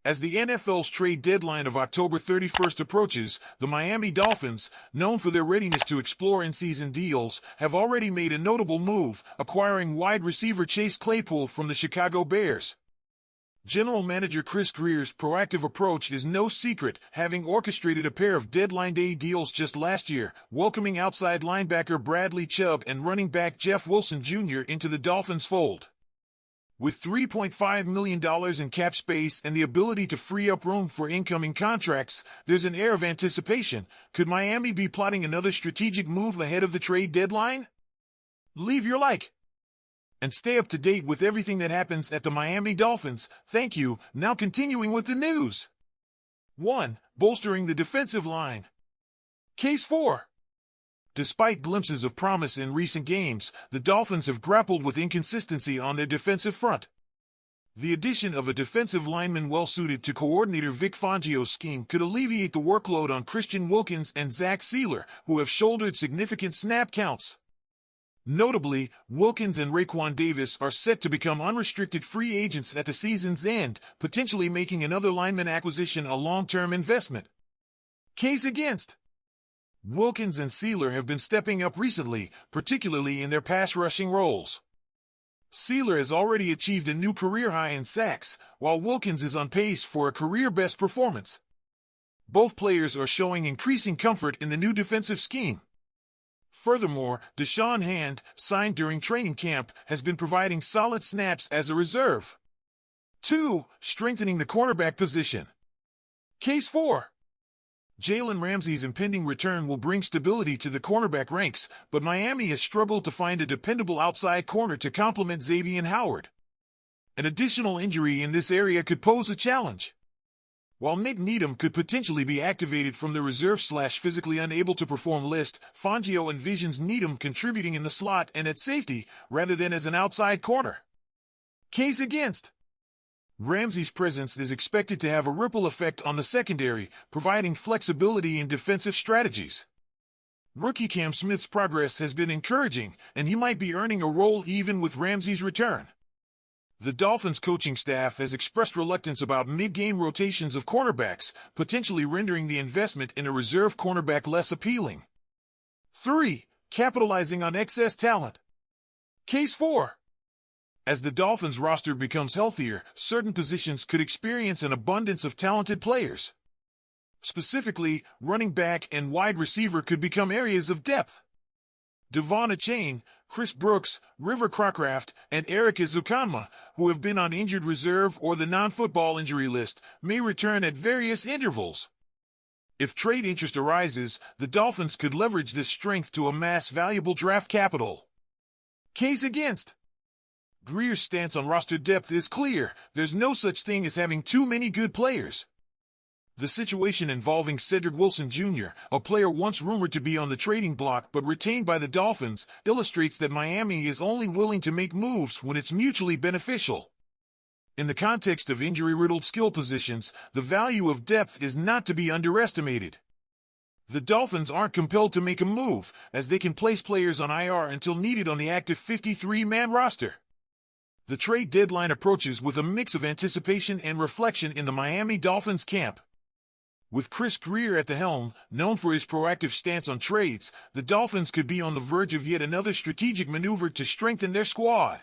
As the NFL's trade deadline of October 31st approaches, the Miami Dolphins, known for their readiness to explore in-season deals, have already made a notable move, acquiring wide receiver Chase Claypool from the Chicago Bears. General Manager Chris Grier's proactive approach is no secret, having orchestrated a pair of deadline day deals just last year, welcoming outside linebacker Bradley Chubb and running back Jeff Wilson Jr. into the Dolphins' fold. With $3.5 million in cap space and the ability to free up room for incoming contracts, there's an air of anticipation. Could Miami be plotting another strategic move ahead of the trade deadline? Leave your like and stay up to date with everything that happens at the Miami Dolphins. Thank you. Now continuing with the news. 1. Bolstering the defensive line. Case 4. Despite glimpses of promise in recent games, the Dolphins have grappled with inconsistency on their defensive front. The addition of a defensive lineman well-suited to coordinator Vic Fangio's scheme could alleviate the workload on Christian Wilkins and Zach Sealer, who have shouldered significant snap counts. Notably, Wilkins and Raekwon Davis are set to become unrestricted free agents at the season's end, potentially making another lineman acquisition a long-term investment. Case against. Wilkins and Sealer have been stepping up recently, particularly in their pass-rushing roles. Sealer has already achieved a new career high in sacks, while Wilkins is on pace for a career-best performance. Both players are showing increasing comfort in the new defensive scheme. Furthermore, Deshaun Hand, signed during training camp, has been providing solid snaps as a reserve. 2. Strengthening the cornerback position. Case 4. Jalen Ramsey's impending return will bring stability to the cornerback ranks, but Miami has struggled to find a dependable outside corner to complement Xavier Howard. An additional injury in this area could pose a challenge. While Nick Needham could potentially be activated from the reserve/physically unable to perform list, Fangio envisions Needham contributing in the slot and at safety, rather than as an outside corner. Case against. Ramsey's presence is expected to have a ripple effect on the secondary, providing flexibility in defensive strategies. Rookie Cam Smith's progress has been encouraging, and he might be earning a role even with Ramsey's return. The Dolphins coaching staff has expressed reluctance about mid-game rotations of cornerbacks, potentially rendering the investment in a reserve cornerback less appealing. 3. Capitalizing on excess talent. Case 4. As the Dolphins roster becomes healthier, certain positions could experience an abundance of talented players. Specifically, running back and wide receiver could become areas of depth. Devon Achane, Chris Brooks, River Crocraft, and Eric Ezukanma, who have been on injured reserve or the non-football injury list, may return at various intervals. If trade interest arises, the Dolphins could leverage this strength to amass valuable draft capital. Case against. Grier's stance on roster depth is clear. There's no such thing as having too many good players. The situation involving Cedric Wilson Jr., a player once rumored to be on the trading block but retained by the Dolphins, illustrates that Miami is only willing to make moves when it's mutually beneficial. In the context of injury-riddled skill positions, the value of depth is not to be underestimated. The Dolphins aren't compelled to make a move, as they can place players on IR until needed on the active 53-man roster. The trade deadline approaches with a mix of anticipation and reflection in the Miami Dolphins camp. With Chris Grier at the helm, known for his proactive stance on trades, the Dolphins could be on the verge of yet another strategic maneuver to strengthen their squad.